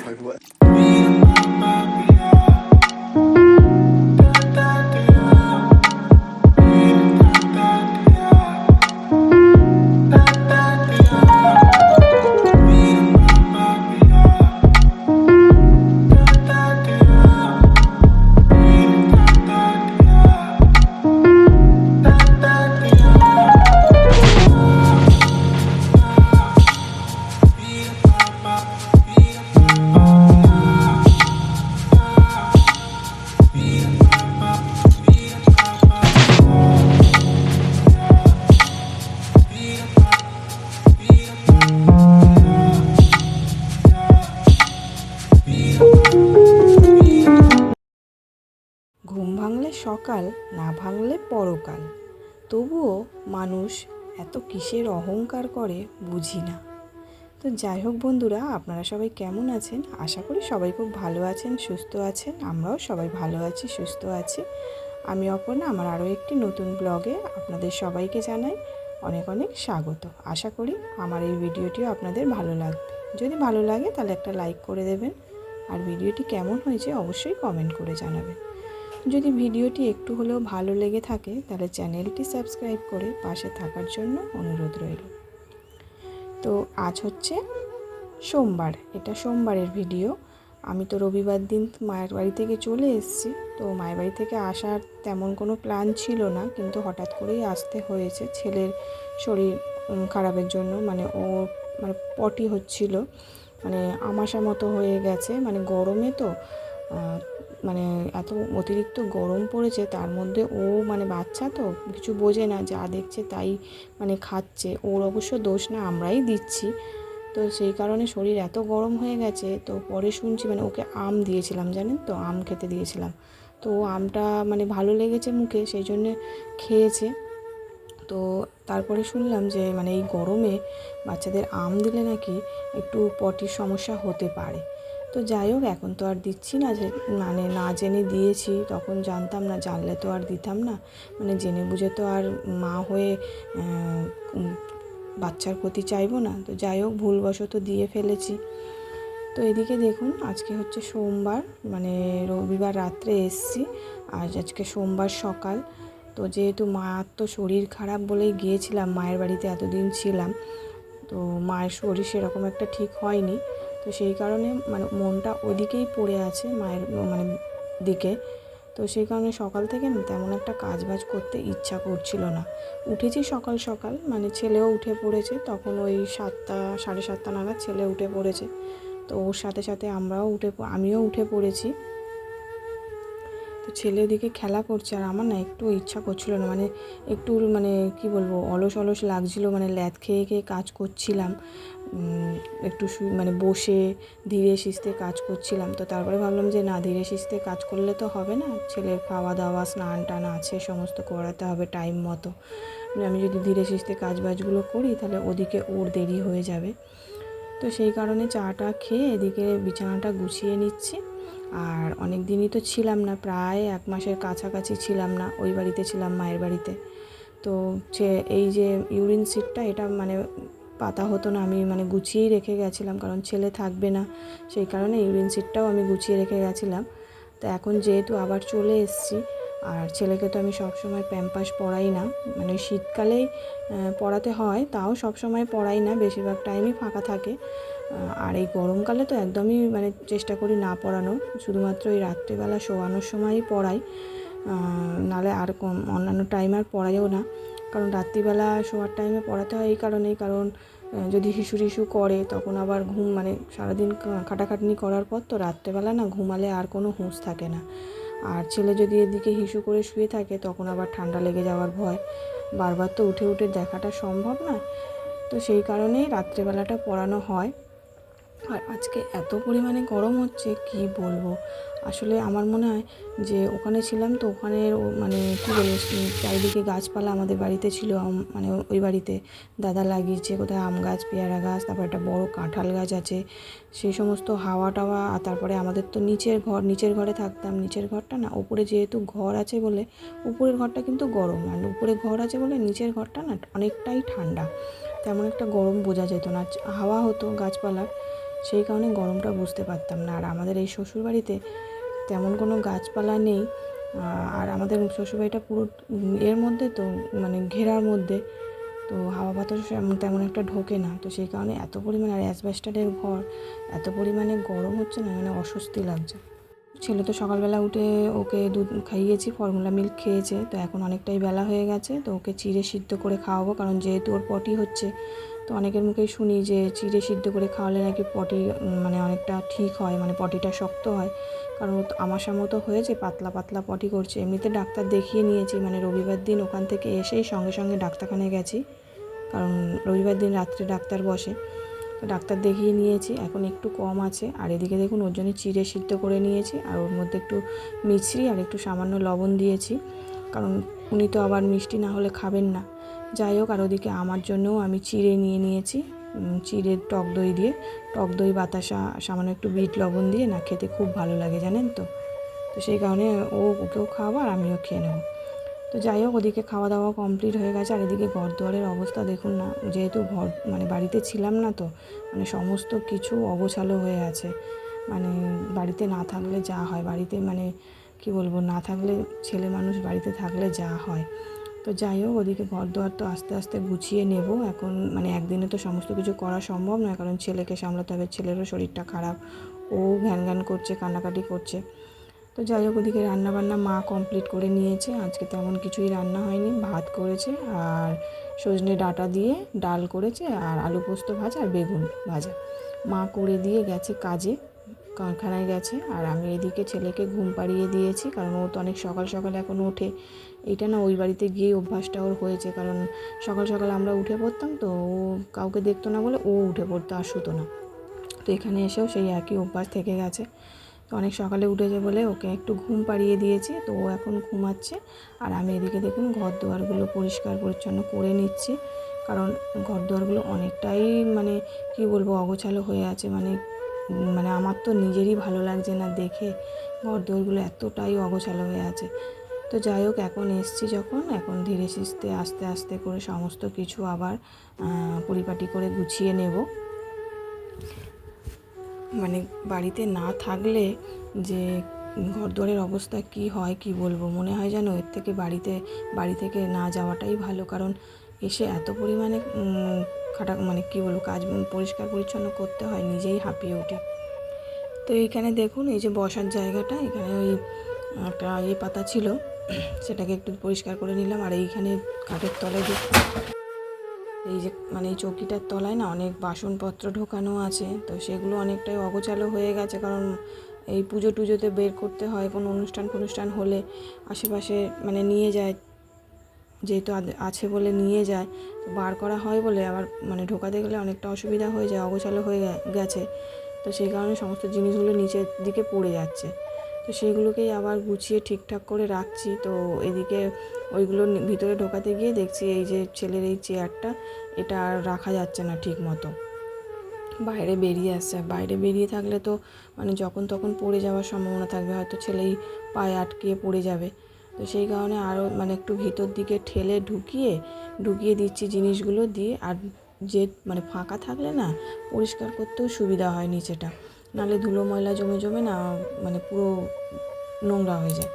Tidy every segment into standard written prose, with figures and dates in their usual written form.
Like what? ঘুম ভাঙলে সকাল, না ভাঙলে পরকাল। তবুও মানুষ এত কিসের অহংকার করে বুঝি না। তো যাই হোক বন্ধুরা, আপনারা সবাই কেমন আছেন? আশা করি সবাই খুব ভালো আছেন, সুস্থ আছেন। আমরাও সবাই ভালো আছি, সুস্থ আছি। আমি অপর্ণা, আমার আরও একটি নতুন ব্লগে আপনাদের সবাইকে জানাই অনেক অনেক স্বাগত। আশা করি আমার এই ভিডিওটিও আপনাদের ভালো লাগবে। যদি ভালো লাগে তাহলে একটা লাইক করে দেবেন, আর ভিডিওটি কেমন হয়েছে অবশ্যই কমেন্ট করে জানাবেন। যদি ভিডিওটি একটু হলেও ভালো লেগে থাকে তাহলে চ্যানেলটি সাবস্ক্রাইব করে পাশে থাকার জন্য অনুরোধ রইল। তো আজ হচ্ছে সোমবার, এটা সোমবারের ভিডিও। আমি তো রবিবার দিন মায়ের বাড়ি থেকে চলে এসেছি। তো মায়ের বাড়ি থেকে আসার তেমন কোনো প্ল্যান ছিল না, কিন্তু হঠাৎ করেই আসতে হয়েছে ছেলের শরীর খারাপের জন্য। ও পটি হচ্ছিল, আমাশা মতো হয়ে গেছে। গরমে তো এত অতিরিক্ত গরম পড়েছে, তার মধ্যে ও বাচ্চা তো কিছু বোঝে না, যা দেখছে তাই খাচ্ছে। ওর অবশ্য দোষ না, আমরাই দিচ্ছি। তো সেই কারণে শরীর এত গরম হয়ে গেছে। তো পরে শুনছি ওকে আম দিয়েছিলাম, জানেন তো, আম খেতে দিয়েছিলাম। তো আমটা ভালো লেগেছে মুখে, সেই জন্যে খেয়েছে। তো তারপরে শুনলাম যে এই গরমে বাচ্চাদের আম দিলে নাকি একটু পটির সমস্যা হতে পারে। তো যাই হোক, এখন তো আর দিচ্ছি না, যে না জেনে দিয়েছি। তখন জানতাম না, জানলে তো আর দিতাম না। জেনে বুঝে তো আর মা হয়ে বাচ্চার ক্ষতি চাইবো না। তো যাই হোক, ভুলবশত দিয়ে ফেলেছি। তো এদিকে দেখুন, আজকে হচ্ছে সোমবার, রবিবার রাত্রে এসছি, আর আজকে সোমবার সকাল। তো যেহেতু মার তো শরীর খারাপ বলেই গিয়েছিলাম, মায়ের বাড়িতে এতদিন ছিলাম। তো মায়ের শরীর সেরকম একটা ঠিক হয়নি। তো সেই কারণে মনটা ওদিকেই পড়ে আছে, মায়ের দিকে। তো সেই কারণে সকাল থেকে তেমন একটা কাজবাজ করতে ইচ্ছা করছিল না। উঠেছি সকাল সকাল, ছেলেও উঠে পড়েছে। তখন ওই 7টা, 7:30 নাগাদ ছেলে উঠে পড়েছে। তো ওর সাথে সাথে আমিও উঠে পড়েছি। তো ছেলে ওদিকে খেলা করছে, আর আমার না একটু ইচ্ছা করছিল না, একটু কি বলবো, অলস অলস লাগছিল। ল্যাদ খেয়ে খেয়ে কাজ করছিলাম, একটু বসে ধীরে সুস্থে কাজ করছিলাম। তো তারপরে ভাবলাম যে না, ধীরে সুস্থে কাজ করলে তো হবে না, ছেলের খাওয়া দাওয়া, স্নান টান আছে, সমস্ত করাতে হবে টাইম মতো। আমি যদি ধীরে সুস্থে কাজবাজগুলো করি তাহলে ওদিকে ওর দেরি হয়ে যাবে। তো সেই কারণে চাটা খেয়ে এদিকে বিছানাটা গুছিয়ে নিচ্ছি। আর অনেক দিনই তো ছিলাম না, প্রায় 1 মাসের কাছাকাছি ছিলাম না, ওই বাড়িতে ছিলাম, মায়ের বাড়িতে। তো এই যে ইউরিন সিটটা, এটা পাতা হতো না, আমি গুছিয়েই রেখে গেছিলাম, কারণ ছেলে থাকবে না। সেই কারণে ইউরিন সিটটাও আমি গুছিয়ে রেখে গেছিলাম। তো এখন যেহেতু আবার চলে এসেছি, আর ছেলেকে তো আমি সবসময় প্যাম্পাস পরাই না, শীতকালেই পরাতে হয়, তাও সবসময় পরাই না, বেশিরভাগ টাইমই ফাঁকা থাকে। আর এই গরমকালে তো একদমই চেষ্টা করি না পরানোর, শুধুমাত্র এই রাত্রিবেলা শোয়ানোর সময়ই পরাই, নাহলে আর অন্যান্য টাইম আর পরাইও না। কারণ রাত্রিবেলা শোয়ার টাইমে পরাতে হয় এই কারণেই, কারণ যদি হিসু করে তখন আবার ঘুম, সারাদিন খাটাখাটনি করার পর তো রাত্রেবেলা না ঘুমালে আর কোনো হুঁশ থাকে না। আর ছেলে যদি এদিকে হিসু করে শুয়ে থাকে তখন আবার ঠান্ডা লেগে যাওয়ার ভয়, বারবার তো উঠে উঠে দেখাটা সম্ভব না। তো সেই কারণেই রাত্রেবেলাটা পরানো হয়। আর আজকে এত পরিমাণে গরম হচ্ছে কি বলবো। আসলে আমার মনে হয় যে ওখানে ছিলাম তো, ওখানের কী বলবো, চারিদিকে গাছপালা আমাদের বাড়িতে ছিল, ওই বাড়িতে দাদা লাগিয়েছে কোথায় আম গাছ, পেয়ারা গাছ, তারপর একটা বড় কাঁঠাল গাছ আছে। সেই সমস্ত হাওয়া টাওয়া। আর তারপরে আমাদের তো নিচের ঘরে থাকতাম, নিচের ঘরটা না, উপরে যেহেতু ঘর আছে বলে, উপরের ঘরটা কিন্তু গরম, আর উপরে ঘর আছে বলে নিচের ঘরটা না অনেকটাই ঠান্ডা, তেমন একটা গরম বোঝা যেত না, হাওয়া হতো গাছপালার। সেই কারণে গরমটা বুঝতে পারতাম না। আর আমাদের এই শ্বশুরবাড়িতে তেমন কোনো গাছপালা নেই, আর আমাদের শ্বশুরবাড়িটা পুরো এর মধ্যে তো মানে ঘেরার মধ্যে, তো হাওয়া বাতাস তেমন একটা ঢোকে না। তো সেই কারণে এত পরিমাণে, আর অ্যাসবেস্টারের ঘর, এত পরিমাণে গরম হচ্ছে না, মানে অস্বস্তি লাগছে। ছেলে তো সকালবেলা উঠে ওকে দুধ খাইয়েছি, ফর্মুলা মিল্ক খেয়েছে। তো এখন অনেকটাই বেলা হয়ে গেছে, তো ওকে চিড়ে সিদ্ধ করে খাওয়াবো, কারণ যেহেতু ওর পটি হচ্ছে। তো অনেকের মুখেই শুনি যে চিড়ে সিদ্ধ করে খাওয়ালে নাকি পটি মানে অনেকটা ঠিক হয়, মানে পটিটা শক্ত হয়। কারণ ও তো আমার মতো হয়েছে, পাতলা পাতলা পটি করছে। এমনিতে ডাক্তার দেখিয়ে নিয়েছি, মানে রবিবার দিন ওখান থেকে এসেই সঙ্গে সঙ্গে ডাক্তারখানায় গেছি, কারণ রবিবার দিন রাত্রে ডাক্তার বসে। তো ডাক্তার দেখিয়ে নিয়েছি, এখন একটু কম আছে। আর এদিকে দেখুন ওর জন্য চিড়ে সিদ্ধ করে নিয়েছি, আর ওর মধ্যে একটু মিছরি আর একটু সামান্য লবণ দিয়েছি, কারণ উনি তো আবার মিষ্টি না হলে খাবেন না। যাই হোক, আর ওদিকে আমার জন্যও আমি চিড়ে নিয়ে নিয়েছি, চিড়ের টক দই দিয়ে, টক দই বাতাসা সামান্য একটু বিট লবণ দিয়ে না খেতে খুব ভালো লাগে, জানেন তো। তো সেই কারণে ওকেও খাওয়াবো আর আমিও খেয়ে নেবো। তো যাই হোক, ওদিকে খাওয়া দাওয়া কমপ্লিট হয়ে গেছে। আর এদিকে ঘর দুয়ারের অবস্থা দেখুন না, যেহেতু ঘর মানে বাড়িতে ছিলাম না, তো মানে সমস্ত কিছু অগোছালো হয়ে আছে। মানে বাড়িতে না থাকলে যা হয়, বাড়িতে মানে কি বলবো, না থাকলে, ছেলে মানুষ বাড়িতে থাকলে যা হয়। তো যাই হোক, ওদিকে ঘর দুয়ার তো আস্তে আস্তে গুছিয়ে নেব এখন। মানে একদিনে তো সমস্ত কিছু করা সম্ভব নয়, কারণ ছেলেকে সামলাতে হবে, ছেলেরও শরীরটা খারাপ, ও ঘ্যান ঘ্যান করছে, কান্নাকাটি করছে। তো যাই হোক, ওদিকে রান্নাবান্না মা কমপ্লিট করে নিয়েছে। আজকে তেমন কিছুই রান্না হয়নি, ভাত করেছে আর সজনে ডাঁটা দিয়ে ডাল করেছে, আর আলু পোস্ত ভাজা আর বেগুন ভাজা। মা করে দিয়ে গেছে কাজে, কারখানায় গেছে। আর আমি এদিকে ছেলেকে ঘুম পাড়িয়ে দিয়েছি, কারণ ও তো অনেক সকাল সকাল এখন ওঠে। এইটা না ওই বাড়িতে গিয়েই অভ্যাসটা ওর হয়েছে, কারণ সকাল সকাল আমরা উঠে পড়তাম, তো ও কাউকে দেখতো না বলে ও উঠে পড়তো আর শুতো না। তো এখানে এসেও সেই একই অভ্যাস থেকে গেছে। তো অনেক সকালে উঠেছে বলে ওকে একটু ঘুম পাড়িয়ে দিয়েছি, তো ও এখন ঘুমাচ্ছে। আর আমি এদিকে দেখুন ঘর দুয়ারগুলো পরিষ্কার পরিচ্ছন্ন করে নিচ্ছি, কারণ ঘর দুয়ারগুলো অনেকটাই মানে কি বলবো অগোছালো হয়ে আছে। মানে মানে আমার তো নিজেরই ভালো লাগছে না দেখে, ঘর দুয়ারগুলো এতটাই অগোছালো হয়ে আছে। তো যাই হোক, এখন এসছি যখন, এখন ধীরে সুস্থে আস্তে আস্তে করে সমস্ত কিছু আবার পরিপাটি করে গুছিয়ে নেব। মানে বাড়িতে না থাকলে যে ঘরদুয়ারের অবস্থা কি হয় কি বলবো, মনে হয় যেন এর থেকে বাড়ি থেকে না যাওয়াটাই ভালো। কারণ এসে এত পরিমাণে মানে কি বলবো কাজ পরিষ্কার পরিচ্ছন্ন করতে হয়, নিজেই হাঁপিয়ে উঠি। তো এইখানে দেখুন, এই যে বসার জায়গাটা, এখানে ওই একটা পাতা ছিল, সেটাকে একটু পরিষ্কার করে নিলাম। আর এইখানে কাঠের তলায় এই যে মানে এই চৌকিটার তলায় না অনেক বাসনপত্র ঢোকানো আছে, তো সেগুলো অনেকটাই অগোছালো হয়ে গেছে। কারণ এই পুজো টুজোতে বের করতে হয়, কোনো অনুষ্ঠান হলে আশেপাশে মানে নিয়ে যায়, যেহেতু আছে বলে নিয়ে যায়, তো বার করা হয় বলে আবার মানে ঢোকাতে গেলে অনেকটা অসুবিধা হয়ে যায়, অগোছালো হয়ে গেছে। তো সেই কারণে সমস্ত জিনিসগুলো নিচের দিকে পড়ে যাচ্ছে, তো সেইগুলোকেই আবার গুছিয়ে ঠিকঠাক করে রাখছি। তো এদিকে ওইগুলো ভিতরে ঢোকাতে গিয়ে দেখছি এই যে ছেলের এই চেয়ারটা, এটা আর রাখা যাচ্ছে না ঠিক মতো, বাইরে বেরিয়ে আসছে। বাইরে বেরিয়ে থাকলে তো মানে যখন তখন পড়ে যাওয়ার সম্ভাবনা থাকবে, হয়তো ছেলেই পায়ে আটকিয়ে পড়ে যাবে। তো সেই কারণে আরও মানে একটু ভিতর দিকে ঠেলে ঢুকিয়ে দিচ্ছি জিনিসগুলো দিয়ে। আর যে মানে ফাঁকা থাকলে না পরিষ্কার করতেও সুবিধা হয় নিচেটা, নাহলে ধুলো ময়লা জমে জমে না মানে পুরো নোংরা হয়ে যায়।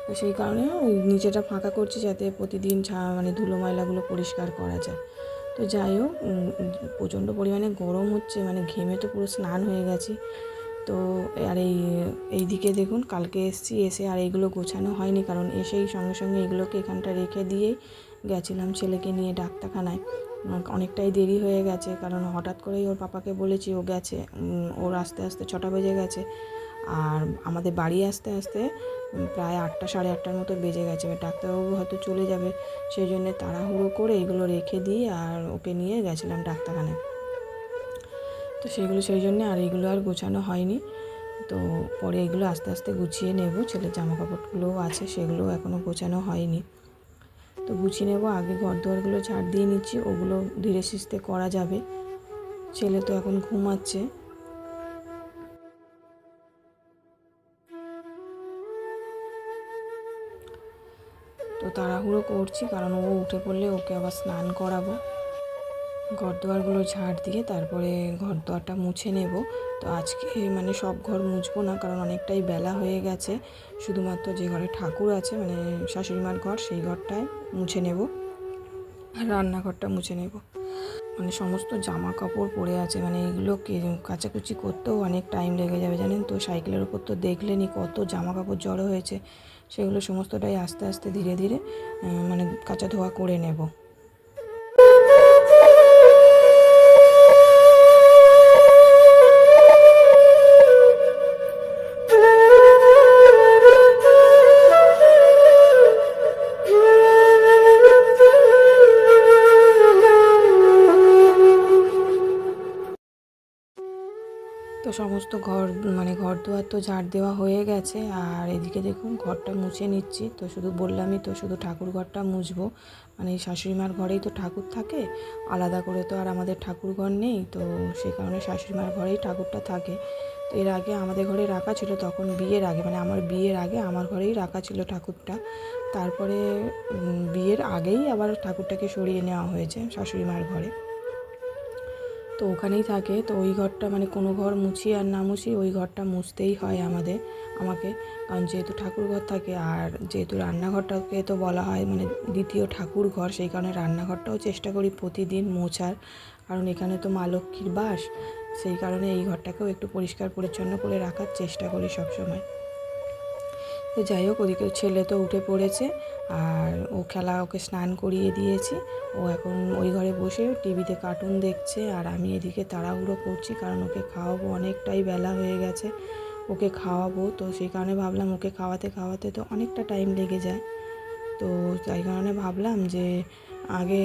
তো সেই কারণে ওই নিচেটা ফাঁকা করছি, যাতে প্রতিদিন মানে ধুলো ময়লাগুলো পরিষ্কার করা যায়। তো যাই হোক, প্রচণ্ড পরিমাণে গরম হচ্ছে, মানে ঘেমে তো পুরো স্নান হয়ে গেছি। তো আর এই দিকে দেখুন, কালকে এসে আর এইগুলো গোছানো হয়নি, কারণ এসেই সঙ্গে সঙ্গে এগুলোকে এখানটা রেখে দিয়েই গেছিলাম ছেলেকে নিয়ে ডাক্তারখানায়। অনেকটাই দেরি হয়ে গেছে, কারণ হঠাৎ করেই ওর পাপাকে বলেছি, ও গেছে, ওর আস্তে আস্তে 6টা বেজে গেছে। আর আমাদের বাড়ি আসতে আসতে প্রায় 8টা সাড়ে 8টার মতো বেজে গেছে। এবার ডাক্তারবাবু হয়তো চলে যাবে, সেই জন্যে তাড়াহুড়ো করে এগুলো রেখে দিয়ে আর ওকে নিয়ে গেছিলাম ডাক্তারখানায়। তো সেগুলো সেই জন্যে আর এগুলো আর গোছানো হয়নি। তো পরে এগুলো আস্তে আস্তে গুছিয়ে নেব। ছেলের জামা কাপড়গুলোও আছে, সেগুলোও এখনও গোছানো হয়নি, তো গুছিয়ে নেব। আগে ঘর দুয়ারগুলো ঝাড় দিয়ে নিচ্ছি, ওগুলো ধীরে সুস্থে করা যাবে। ছেলে তো এখন ঘুমাচ্ছে। তো তাড়াহুড়ো করছি, কারণ ও উঠে পড়লে ওকে আবার স্নান করাবো। ঘর দুয়ারগুলো ঝাড় দিয়ে তারপরে ঘর দুয়ারটা মুছে নেব। তো আজকে মানে সব ঘর মুছবো না, কারণ অনেকটাই বেলা হয়ে গেছে। শুধুমাত্র যে ঘরে ঠাকুর আছে মানে শাশুড়ি মার ঘর, সেই ঘরটায় মুছে নেব আর রান্নাঘরটা মুছে নেব। মানে সমস্ত জামা কাপড় পরে আছে, মানে এগুলোকে কাচাকুচি করতেও অনেক টাইম লেগে যাবে জানেন তো। সাইকেলের উপর তো দেখলেনই কত জামা কাপড় জড়ো হয়েছে, সেগুলো সমস্তটাই আস্তে আস্তে ধীরে ধীরে মানে কাচা ধোয়া করে নেব। তো সমস্ত ঘর মানে ঘর দুয়ার তো ঝাড় দেওয়া হয়ে গেছে, আর এদিকে দেখুন ঘরটা মুছে নিচ্ছি। তো শুধু বললামই তো, শুধু ঠাকুর ঘরটা মুছবো। মানে এই শাশুড়ি মার ঘরেই তো ঠাকুর থাকে, আলাদা করে তো আর আমাদের ঠাকুর ঘর নেই, তো সেই কারণে শাশুড়ি মার ঘরেই ঠাকুরটা থাকে। তো এর আগে আমাদের ঘরে রাখা ছিল, তখন বিয়ের আগে মানে আমার বিয়ের আগে আমার ঘরেই রাখা ছিল ঠাকুরটা। তারপরে বিয়ের আগেই আবার ঠাকুরটাকে সরিয়ে নেওয়া হয়েছে শাশুড়ি মার ঘরে, তো ওখানেই থাকে। তো ওই ঘরটা মানে কোনো ঘর মুছি আর না মুছি, ওই ঘরটা মুছতেই হয় আমাকে, কারণ যেহেতু ঠাকুর ঘর থাকে, আর যেহেতু রান্নাঘরটাকে তো বলা হয় মানে দ্বিতীয় ঠাকুর ঘর, সেই কারণে রান্নাঘরটাও চেষ্টা করি প্রতিদিন মোছার, কারণ এখানে তো মা লক্ষ্মীর বাস। সেই কারণে এই ঘরটাকেও একটু পরিষ্কার পরিচ্ছন্ন করে রাখার চেষ্টা করি সবসময়। তো যাই হোক, ওদিকে ছেলে তো উঠে পড়েছে, আর ওকে স্নান করিয়ে দিয়েছি। ও এখন ওই ঘরে বসে টিভিতে কার্টুন দেখছে, আর আমি এদিকে তাড়াহুড়ো করছি, কারণ ওকে খাওয়াবো, অনেকটাই বেলা হয়ে গেছে ওকে খাওয়াবো। তো সেই কারণে ভাবলাম ওকে খাওয়াতে খাওয়াতে তো অনেকটা টাইম লেগে যায়, তো তাই কারণে ভাবলাম যে আগে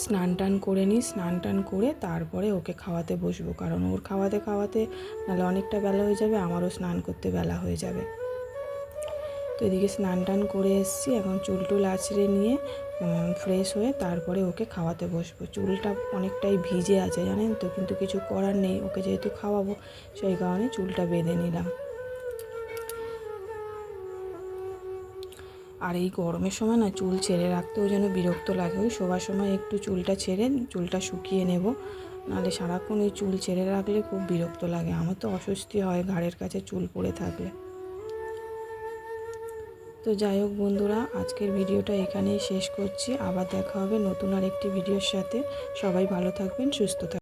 স্নান টান করে নিই, স্নান টান করে তারপরে ওকে খাওয়াতে বসবো, কারণ ওর খাওয়াতে খাওয়াতে নাহলে অনেকটা বেলা হয়ে যাবে, আমারও স্নান করতে বেলা হয়ে যাবে। তো এদিকে স্নান টান করে এসেছি, এখন চুল টুল আঁচড়ে নিয়ে ফ্রেশ হয়ে তারপরে ওকে খাওয়াতে বসবো। চুলটা অনেকটাই ভিজে আছে জানেন তো, কিন্তু কিছু করার নেই, ওকে যেহেতু খাওয়াবো সেই কারণে চুলটা বেঁধে নিলাম। আর এই গরমের সময় না চুল ছেড়ে রাখতেও যেন বিরক্ত লাগে, ওই শোবার সময় একটু চুলটা ছেড়ে চুলটা শুকিয়ে নেব, নাহলে সারাক্ষণ এই চুল ছেড়ে রাখলে খুব বিরক্ত লাগে। আমার তো অস্বস্তি হয় ঘাড়ের কাছে চুল পড়ে থাকলে। তো যাই হোক বন্ধুরা, আজকের ভিডিওটা এখানেই শেষ করছি, আবার দেখা হবে নতুন আরেকটি ভিডিওর সাথে। সবাই ভালো থাকবেন, সুস্থ থাকবেন।